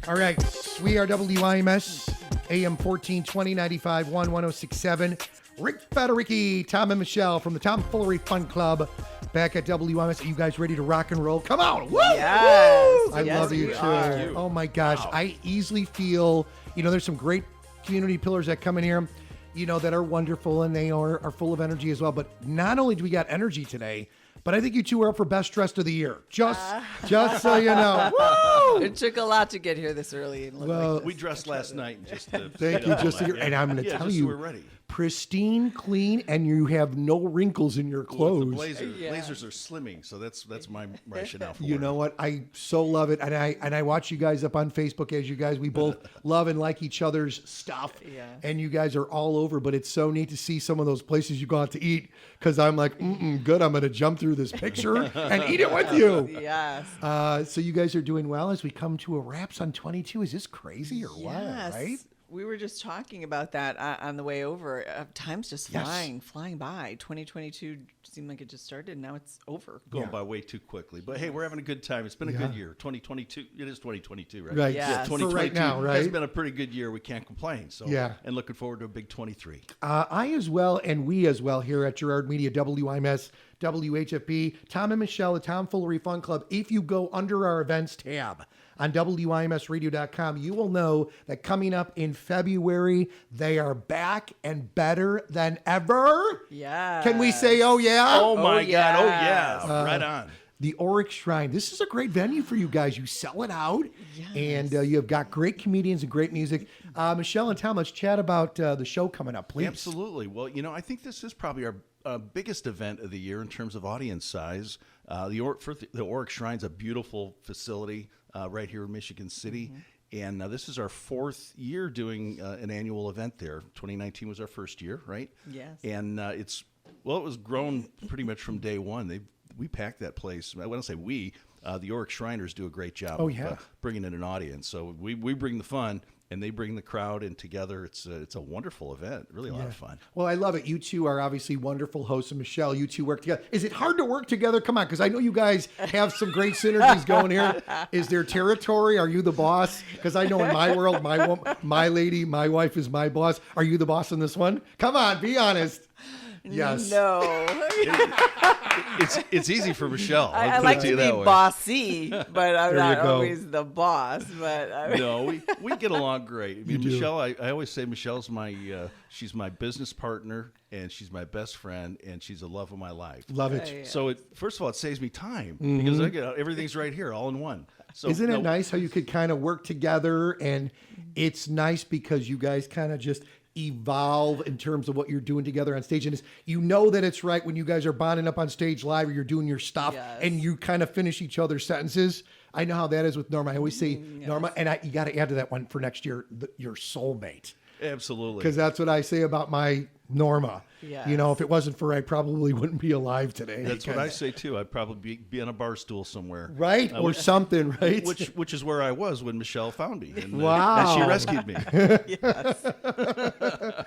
All right, we are WIMS, AM 1420, 95.1, 106.7. Ric Federighi, Tom and Michelle from the Tomfoolery Fun Club back at WIMS. Are you guys ready to rock and roll? Come on. Woo! Yes. Woo! I love you, too. Are. Oh, my gosh. Wow. I easily feel, there's some great community pillars that come in here, that are wonderful, and they are full of energy as well. But not only do we got energy today, but I think you two are up for best dressed of the year. Just so you know. Woo! It took a lot to get here this early. And well, we dressed last night just to thank you. Just to hear, and I'm going to tell you, we're ready. Pristine, clean, and you have no wrinkles in your clothes. Well, the blazers are slimming, so that's my rationale for it. You know what? I so love it, and I watch you guys up on Facebook as you guys. We both love and like each other's stuff, and you guys are all over. But it's so neat to see some of those places you go out to eat, because I'm like, good. I'm going to jump through this picture and eat it with you. Yes. So you guys are doing well as we come to a wraps on 22. Is this crazy or what? Right? We were just talking about that on the way over. Time's just flying by. 2022 seemed like it just started, and now it's over. Going by way too quickly. But hey, we're having a good time. It's been a good year. 2022. It is 2022, right? Right. Yes. Yeah, 2022 for right now, right? has been a pretty good year. We can't complain. So and looking forward to a big 23. I as well, and we as well here at Girard Media, WIMS, WHFB, Tom and Michelle, the Tomfoolery Fun Club. If you go under our events tab on WIMSradio.com, you will know that coming up in February, they are back and better than ever. Yeah. Can we say, oh, yeah? Oh, my God. Oh, yeah. Right on. The Orak Shrine. This is a great venue for you guys. You sell it out, and you have got great comedians and great music. Michelle and Tom, let's chat about the show coming up, please. Absolutely. Well, I think this is probably our biggest event of the year in terms of audience size. The Orak Shrine's a beautiful facility right here in Michigan City. And this is our fourth year doing an annual event there. 2019 was our first year, right? Yes. And it was grown pretty much from day one. We packed that place. I want to say we, the Orak Shriners do a great job of bringing in an audience. So we bring the fun, and they bring the crowd in together. It's a wonderful event, really a lot of fun. Well, I love it. You two are obviously wonderful hosts, and Michelle, you two work together. Is it hard to work together? Come on, because I know you guys have some great synergies going here. Is there territory? Are you the boss? Because I know in my world, my lady, my wife is my boss. Are you the boss in this one? Come on, be honest. Yes. No. It's easy for Michelle. I like to be bossy, but I'm not always the boss. But no, we get along great. I mean, Michelle, I always say Michelle's she's my business partner, and she's my best friend, and she's the love of my life. Love it. Yeah. So first of all, it saves me time because I get everything's right here, all in one. So isn't it nice how you could kind of work together, and it's nice because you guys kind of just evolve in terms of what you're doing together on stage, and that it's right when you guys are bonding up on stage live or you're doing your stuff and you kind of finish each other's sentences. I know how that is with Norma. I always say Norma, and you got to add to that one for next year, your soulmate. Absolutely. Because that's what I say about my Norma. Yes. If it wasn't for her, I probably wouldn't be alive today. That's what I say too. I'd probably be on a bar stool somewhere. Right? Or something, right? Which is where I was when Michelle found me. And, wow. And she rescued me. Yes.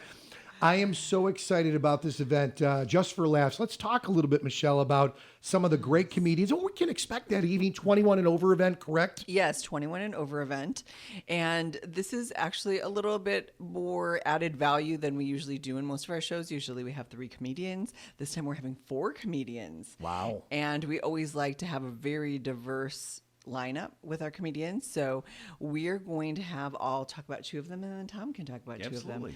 I am so excited about this event. Just for laughs, let's talk a little bit, Michelle, about some of the great comedians. What we can expect that evening, 21 and over event, correct? Yes, 21 and over event. And this is actually a little bit more added value than we usually do in most of our shows. Usually we have 3 comedians. This time we're having 4 comedians. Wow. And we always like to have a very diverse lineup with our comedians. So we're going to I'll talk about 2 of them, and then Tom can talk about 2 of them.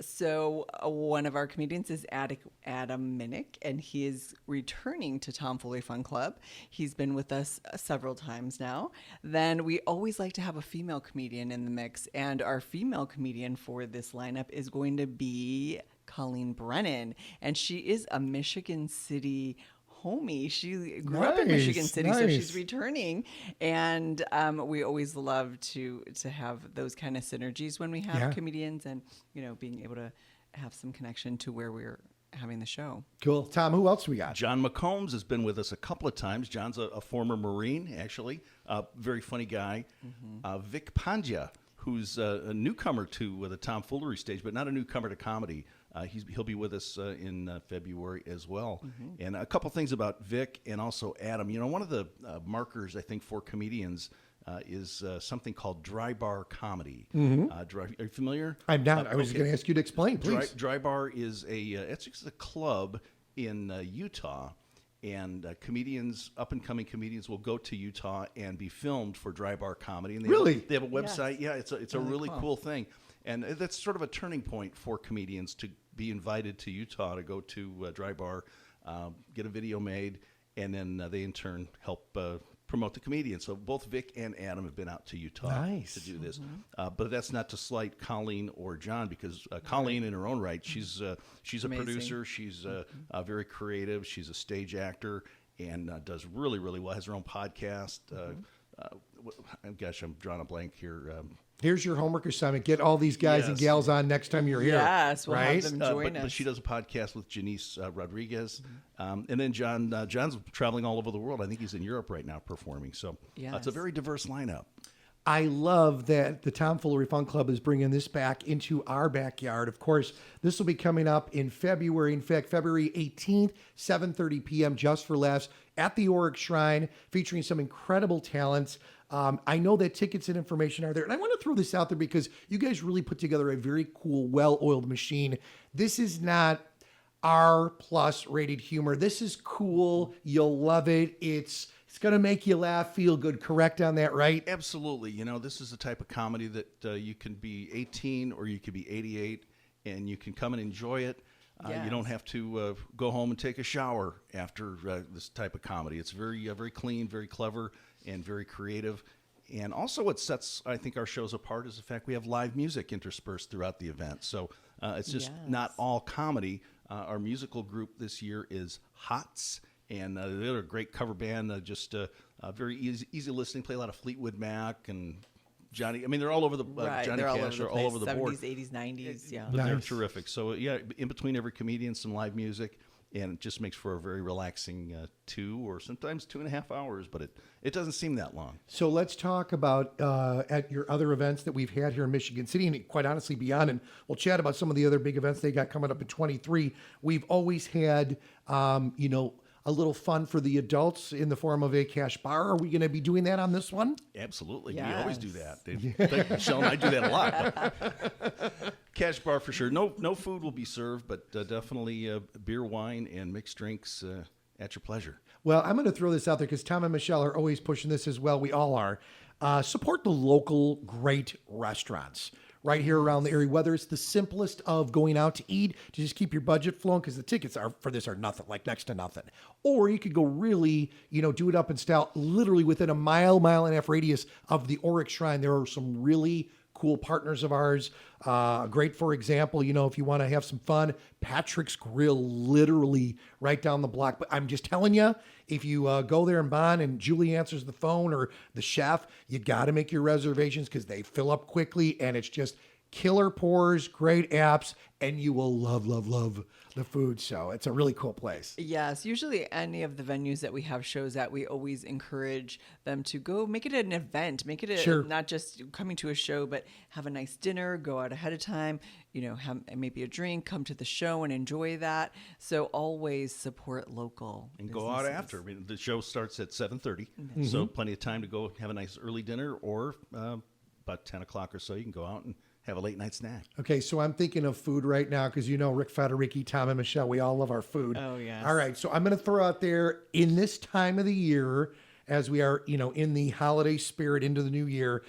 So one of our comedians is Adam Minnick, and he is returning to Tomfoolery Fun Club. He's been with us several times now. Then we always like to have a female comedian in the mix, and our female comedian for this lineup is going to be Colleen Brennan, and she is a Michigan City homie. She grew up in Michigan City, so she's returning. And we always love to have those kind of synergies when we have comedians, and being able to have some connection to where we're having the show. Cool. Tom, who else we got? John McCombs has been with us a couple of times. John's a former Marine, actually. Very funny guy. Vic Pandya, who's a newcomer to the Tomfoolery stage, but not a newcomer to comedy. He'll be with us in February as well. And a couple things about Vic and also Adam. One of the markers, I think, for comedians is something called Dry Bar Comedy. Are you familiar? I'm not. I was going to ask you to explain, please. Dry Bar is it's just a club in Utah, and comedians, up-and-coming comedians, will go to Utah and be filmed for Dry Bar Comedy. And they have a website. Yes. Yeah, it's a really cool thing, and that's sort of a turning point for comedians to be invited to Utah to go to Dry Bar, get a video made, and then they in turn help promote the comedian. So both Vic and Adam have been out to Utah to do this. But that's not to slight Colleen or John, because Colleen, in her own right, she's a Amazing. producer. She's very creative. She's a stage actor and does really, really well. Has her own podcast. Gosh, I'm drawing a blank here. Here's your homework assignment. Get all these guys and gals on next time you're here. Yes, we'll right? have them join us. But she does a podcast with Janice Rodriguez. And then John's traveling all over the world. I think he's in Europe right now performing. So it's a very diverse lineup. I love that the Tomfoolery Fun Club is bringing this back into our backyard. Of course, this will be coming up in February. In fact, February 18th, 7:30 p.m., just for laughs, at the Orak Shrine, featuring some incredible talents. I know that tickets and information are there. And I want to throw this out there because you guys really put together a very cool, well-oiled machine. This is not R+ rated humor. This is cool. You'll love it. It's going to make you laugh, feel good. Correct on that, right? Absolutely. You know, this is the type of comedy that you can be 18 or you could be 88, and you can come and enjoy it. You don't have to go home and take a shower after this type of comedy. It's very, very clean, very clever, and very creative. And also what sets, I think, our shows apart is the fact we have live music interspersed throughout the event. So it's just not all comedy. Our musical group this year is Hots, and they're a great cover band, very easy listening, play a lot of Fleetwood Mac and Johnny. I mean, they're all over the Johnny Cash, are all over the board. 70s, 80s, 90s, yeah. But they're terrific. So in between every comedian, some live music, and it just makes for a very relaxing 2 or sometimes 2.5 hours. But it doesn't seem that long. So let's talk about at your other events that we've had here in Michigan City, and quite honestly beyond. And we'll chat about some of the other big events they got coming up in 23. We've always had, a little fun for the adults in the form of a cash bar. Are we going to be doing that on this one? Absolutely. We always do that. Michelle and I do that a lot. Cash bar for sure. No food will be served, but definitely beer, wine, and mixed drinks at your pleasure. Well, I'm going to throw this out there because Tom and Michelle are always pushing this as well. We all are. Support the local great restaurants right here around the area, whether it's the simplest of going out to eat to just keep your budget flowing, because the tickets for this are nothing, like next to nothing. Or you could go really, do it up in style, literally within a mile and a half radius of the Orak Shrine. There are some really cool partners of ours. Great, for example, if you want to have some fun, Patrick's Grill, literally right down the block. But I'm just telling you, if you go there and bond and Julie answers the phone or the chef, you got to make your reservations because they fill up quickly, and it's just killer pours, great apps, and you will love the food. So it's a really cool place. Yes, usually any of the venues that we have shows at, we always encourage them to go make it an event, make it not just coming to a show, but have a nice dinner, go out ahead of time, have maybe a drink, come to the show and enjoy that. So always support local and businesses. go out after. I mean, the show starts at 7:30, so plenty of time to go have a nice early dinner, or about 10 o'clock or so, you can go out and have a late night snack. Okay, so I'm thinking of food right now because Ric Federighi, Tom, and Michelle, we all love our food. Oh, yes. All right, so I'm going to throw out there in this time of the year, as we are, in the holiday spirit into the new year,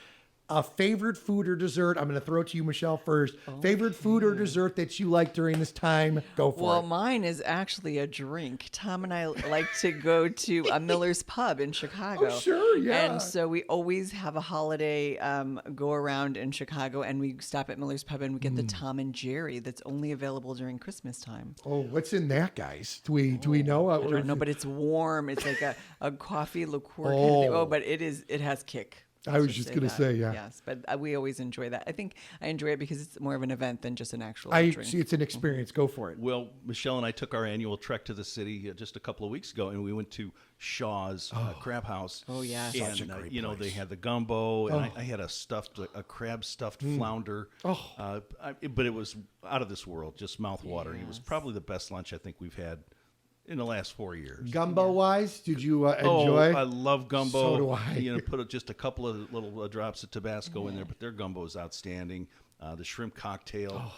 a favorite food or dessert. I'm going to throw it to you, Michelle, first. Okay. Favorite food or dessert that you like during this time? Go for it. Well, mine is actually a drink. Tom and I like to go to a Miller's Pub in Chicago. Oh, sure, yeah. And so we always have a holiday go around in Chicago, and we stop at Miller's Pub and we get the Tom and Jerry that's only available during Christmas time. Oh, what's in that, guys? Do we know? I don't know, but it's warm. It's like a coffee liqueur kind of thing. Oh, but it has kick. I was just going to say, yeah. Yes, but we always enjoy that. I think I enjoy it because it's more of an event than just an actual drink. See, it's an experience. Go for it. Well, Michelle and I took our annual trek to the city just a couple of weeks ago, and we went to Shaw's Crab House. Oh, yeah. And, such a great place. They had the gumbo, and I had a crab stuffed flounder. But it was out of this world, just mouth-watering. Yes. It was probably the best lunch I think we've had in the last 4 years. Gumbo wise, did you enjoy? Oh, I love gumbo. So do I. You know, put just a couple of little drops of Tabasco in there, but their gumbo is outstanding. The shrimp cocktail.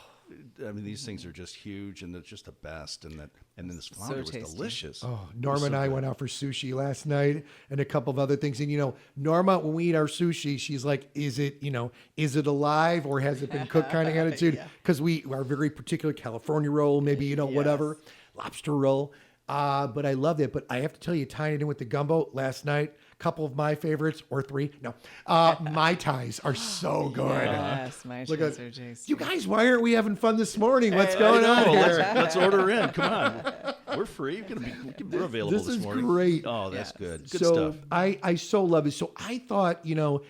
I mean, these things are just huge, and they're just the best. And then this flounder was tasty. delicious. Oh, Norma and I went out for sushi last night and a couple of other things. And, Norma, when we eat our sushi, she's like, is it alive or has it been cooked kind of attitude? Because we are very particular, California roll, maybe, whatever, lobster roll. But I loved it. But I have to tell you, tying it in with the gumbo last night, couple of my favorites, or three. No, Mai Tais are so good. Yes, Mai Tais are tasty. You guys, why aren't we having fun this morning? What's going on here? Let's order in. Come on. We're free. We're available this morning. This is great. Oh, that's good. Good so stuff. I so love it. So I thought,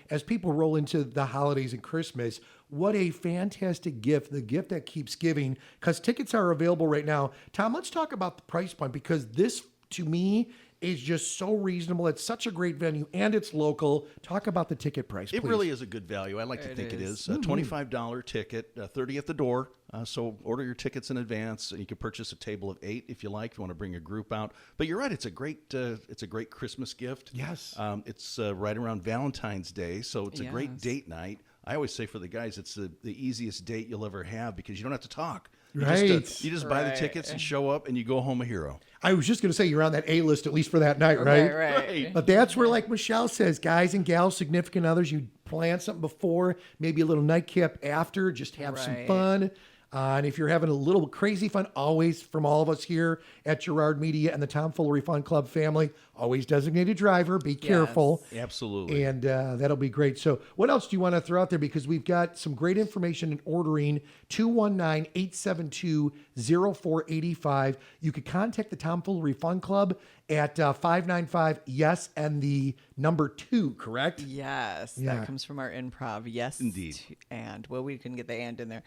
as people roll into the holidays and Christmas, what a fantastic gift, the gift that keeps giving, because tickets are available right now. Tom, let's talk about the price point, because this, to me, is just so reasonable. It's such a great venue, and it's local. Talk about the ticket price, please. It really is a good value. I like to think it is. A $25 ticket, $30 at the door. So order your tickets in advance. You can purchase a table of 8 if you like. If you want to bring a group out. But you're right. It's a great Christmas gift. Yes. It's right around Valentine's Day, so it's a great date night. I always say for the guys, it's the easiest date you'll ever have because you don't have to talk. You just buy the tickets and show up, and you go home a hero. I was just going to say you're on that A list at least for that night, right? Right. But that's where, like Michelle says, guys and gals, significant others, you plan something before, maybe a little nightcap after, just have some fun. And if you're having a little crazy fun, always from all of us here at Girard Media and the Tomfoolery Fun Club family, always designated driver. Be careful. Absolutely. And that'll be great. So what else do you want to throw out there? Because we've got some great information in ordering, 219-872-0485. You could contact the Tomfoolery Fun Club at 595-YES and the number 2, correct? Yes, that comes from our improv. Yes, indeed. And well, we couldn't get the and in there,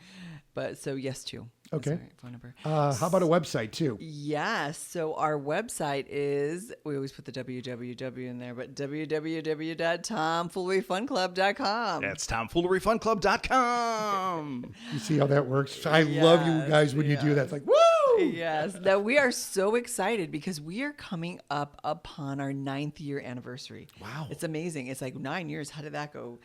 but so yes to. Okay. Phone number. How about a website too? Yes. So our website is, we always put the www in there, but www.tomfooleryfunclub.com. That's tomfooleryfunclub.com. You see how that works? I love you guys when you do that. It's like, woo! Yes. Now we are so excited because we are coming up upon our 9th year anniversary. Wow. It's amazing. It's like 9 years. How did that go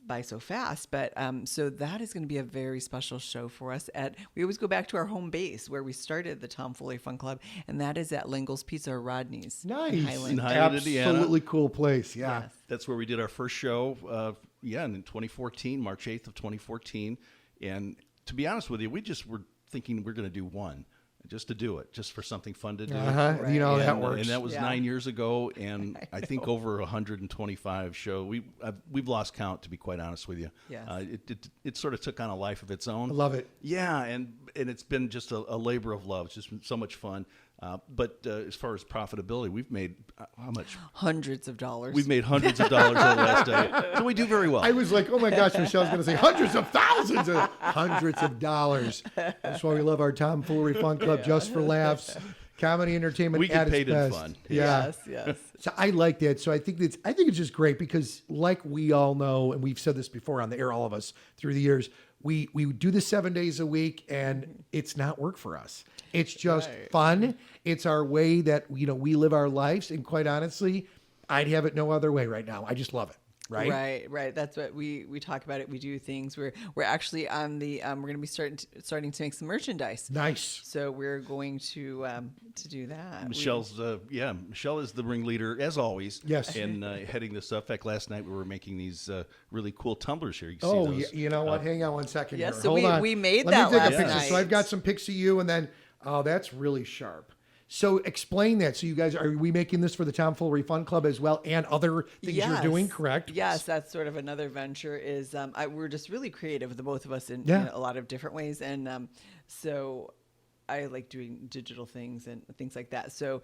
by so fast? But so that is going to be a very special show for us. We always go back to our home base where we started the Tomfoolery Fun Club, and that is at Lingle's Pizza or Rodney's. Nice. In Highland, Absolutely Indiana. cool place. Yeah. Yes. That's where we did our first show. In 2014, March 8th of 2014. And to be honest with you, we just were thinking we're going to do one. Just to do it, just for something fun to do. Right. That works. And that was 9 years ago, and I think over 125 show. We've lost count, to be quite honest with you. Yes. It sort of took on a life of its own. I love it. Yeah, and it's been just a labor of love. It's just been so much fun. But as far as profitability, we've made how much? Hundreds of dollars. We've made hundreds of dollars over the last day. So we do very well. I was like, oh my gosh, Michelle's going to say hundreds of thousands of hundreds of dollars. That's why we love our Tomfoolery Fun Club, just for laughs, comedy, entertainment. We get paid in fun. Yes. So I like that. So I think it's just great because, like we all know, and we've said this before on the air, all of us through the years, we do this 7 days a week, and it's not work for us. It's just fun. It's our way that we live our lives, and quite honestly, I'd have it no other way right now. I just love it. Right. That's what we talk about it. We do things. We're actually on the we're going to be starting to make some merchandise. Nice. So we're going to do that. Michelle is the ringleader as always. Yes. And heading this up. In fact, last night we were making these really cool tumblers here. You can Oh, see those. you know what? Hang on one second. Yes, here. so Hold on. we made Let that me take last a picture. night. So I've got some pics of you, and then that's really sharp. So explain that. So you guys, are we making this for the Tomfoolery Fun Club as well, and other things you're doing? Correct? Yes, that's sort of another venture. Is we're just really creative, the both of us, in a lot of different ways, and so I like doing digital things and things like that. So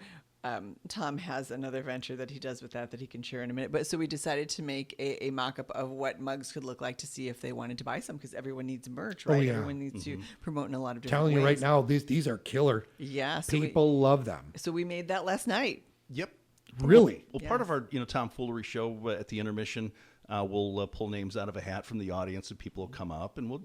Tom has another venture that he does with that he can share in a minute. But so we decided to make a mock-up of what mugs could look like to see if they wanted to buy some, because everyone needs merch, right? Oh, yeah. Everyone needs to promote in a lot of different Telling ways. you right now, these are killer. Yeah. So People love them. So we made that last night. Yep. Really? Well, part of our Tomfoolery show at the intermission, We'll pull names out of a hat from the audience, and people will come up, and we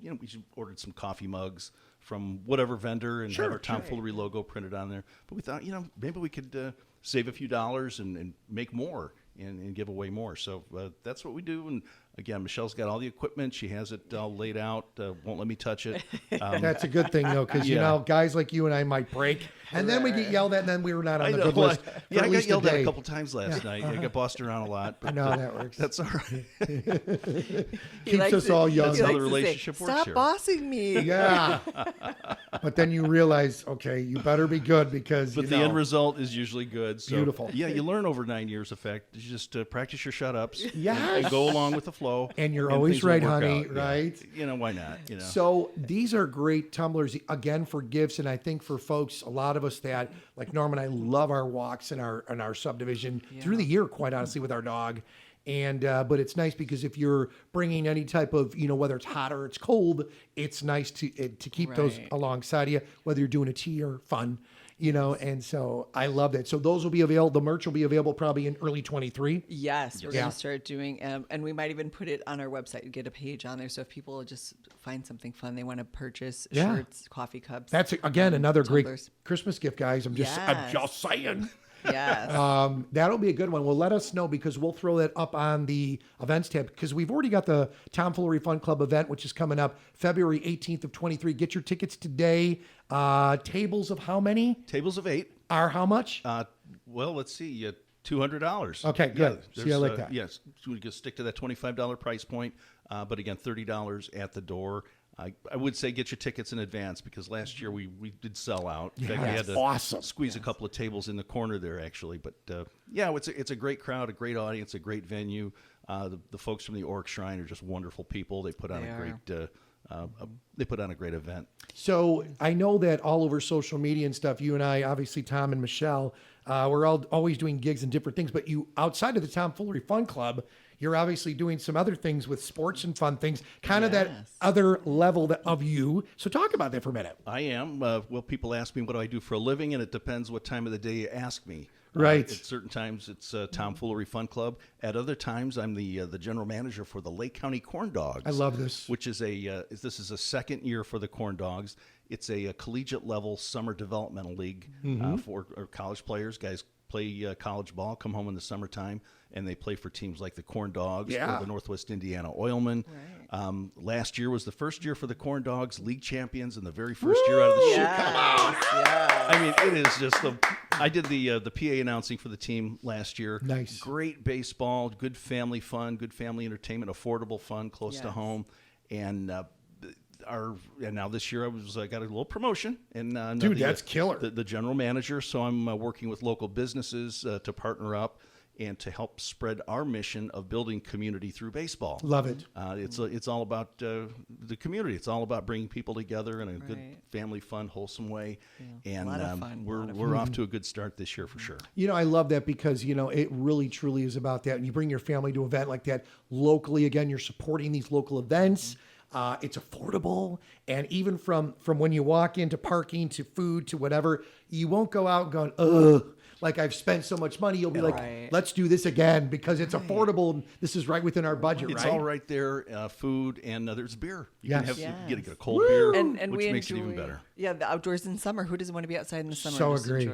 ordered some coffee mugs from whatever vendor and have our Tomfoolery logo printed on there. But we thought, maybe we could save a few dollars and make more and give away more. So that's what we do. And again, Michelle's got all the equipment. She has it all laid out. Won't let me touch it. That's a good thing, though, because, guys like you and I might break. And then we get yelled at, and then we were not on the good list. I got yelled at a couple times last night. I got bossed around a lot. But, I know how that works. That's all right. Keeps us all young. That's how the relationship works Stop here. bossing me. Yeah. But then you realize, okay, you better be good because, But the end result is usually good. So, beautiful. Yeah, you learn over 9 years effect. You just practice your shut-ups. Yes. And go along with the flow. And you're always things will right, work honey, out. right? Yeah. Why not? So these are great tumblers, again, for gifts. And I think for folks, a lot of us that, like Norm and I, love our walks in our subdivision through the year, quite honestly, with our dog. And but it's nice because if you're bringing any type of, whether it's hot or it's cold, it's nice to keep those alongside you, whether you're doing a tea or fun, and so I love that. So those will be available. The merch will be available probably in early 23. Yes, we're going to start doing, and we might even put it on our website and get a page on there. So if people just find something fun, they want to purchase shirts, coffee cups. That's, again, another tumblers. great Christmas gift, guys. I'm just saying. Yes. That'll be a good one. Well, let us know because we'll throw that up on the events tab because we've already got the Tomfoolery Fun Club event, which is coming up February 18th of 23. Get your tickets today. Tables of how many? Tables of 8. Are how much? Well, let's see. $200. Okay, good. See, I like that. Yes, we can stick to that $25 price point. But again, $30 at the door. I would say get your tickets in advance because last year we did sell out. In fact, we had to squeeze a couple of tables in the corner there, actually. But it's a great crowd, a great audience, a great venue. The folks from the Orak Shrine are just wonderful people. They put on a great event. So I know that all over social media and stuff, you and I, obviously Tom and Michelle, we're always doing gigs and different things. But you, outside of the Tomfoolery Fun Club, you're obviously doing some other things with sports and fun things, kind of that other level of you. So talk about that for a minute. I am. Well, people ask me what do I do for a living, and it depends what time of the day you ask me. Right. At certain times, it's Tomfoolery Fun Club. At other times, I'm the general manager for the Lake County Corn Dogs. I love this. Which is this is a second year for the Corn Dogs. It's a collegiate level summer developmental league for college players. Guys play college ball, come home in the summertime, and they play for teams like the Corn Dogs or the Northwest Indiana Oilmen. Right. Last year was the first year for the Corn Dogs, league champions, and the very first year out of the chute. Come on! Yes. I mean, it is just I did the PA announcing for the team last year. Nice. Great baseball, good family fun, good family entertainment, affordable fun, close to home, and now this year I got a little promotion, and dude, that's killer. The general manager, so I'm working with local businesses to partner up and to help spread our mission of building community through baseball. Love it. It's all about the community. It's all about bringing people together in a good family, fun, wholesome way. Yeah. And a lot of fun. We're off to a good start this year for sure. I love that because it really truly is about that. And you bring your family to an event like that locally. Again, you're supporting these local events. It's affordable, and even from when you walk into parking to food to whatever, you won't go out going, ugh, like I've spent so much money. You'll be like, let's do this again because it's affordable. And this is right within our budget, It's all right there, food, and there's beer. You can get a cold Woo! beer, and which we makes enjoy, it even better. Yeah, the outdoors in summer. Who doesn't want to be outside in the summer? So agree.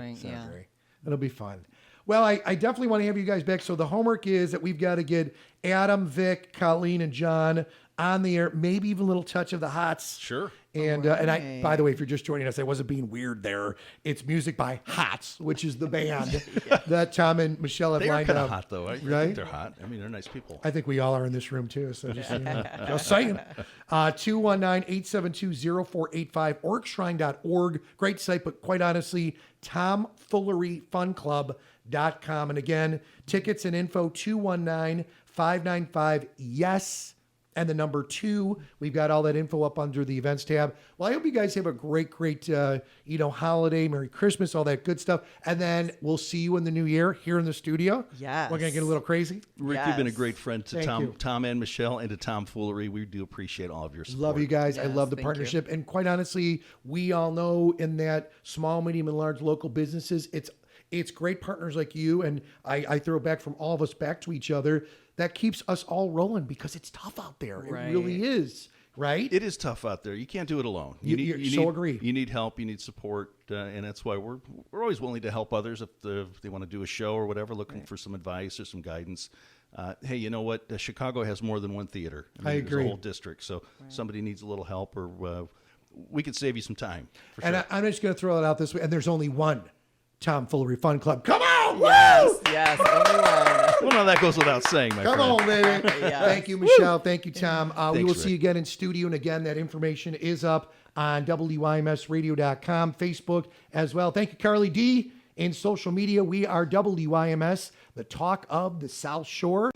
It'll be fun. Well, I definitely want to have you guys back. So the homework is that we've got to get Adam, Vic, Colleen, and John on the air, maybe even a little touch of the Hots. Sure. And and I, by the way, if you're just joining us, I wasn't being weird there. It's music by Hots, which is the band that Tom and Michelle have lined up. They're kind of hot, though. I think they're hot. I mean, they're nice people. I think we all are in this room, too. So just saying. 219-872-0485, OrakShrine.org. Great site, but quite honestly, TomFooleryFunClub.com. And again, tickets and info, 219-595-YES. And the number 2, we've got all that info up under the events tab. Well, I hope you guys have a great, holiday, Merry Christmas, all that good stuff. And then we'll see you in the new year here in the studio. Yes. We're going to get a little crazy. Rick, you've been a great friend to Tom and Michelle and to Tomfoolery. We do appreciate all of your support. Love you guys. Yes, I love the partnership. And quite honestly, we all know in that small, medium, and large local businesses, it's great partners like you. And I throw back from all of us back to each other. that keeps us all rolling because it's tough out there. Right. It really is, right? It is tough out there. You can't do it alone. Agree. You need help. You need support, and that's why we're always willing to help others if they want to do a show or whatever, looking for some advice or some guidance. Hey, you know what? Chicago has more than one theater. I agree. There's a whole district, so somebody needs a little help, or we could save you some time. For And sure. I'm just going to throw it out this way. And there's only one Tomfoolery Fun Club. Come on! Yes, Woo! yes, only one. Well, no, that goes without saying, my Come friend. on, baby. Yes. Thank you, Michelle. Thank you, Tom. We Thanks, will see Rick. you again in studio. And again, that information is up on WIMSradio.com, Facebook as well. Thank you, Carly D. In social media, we are WIMS, the talk of the South Shore.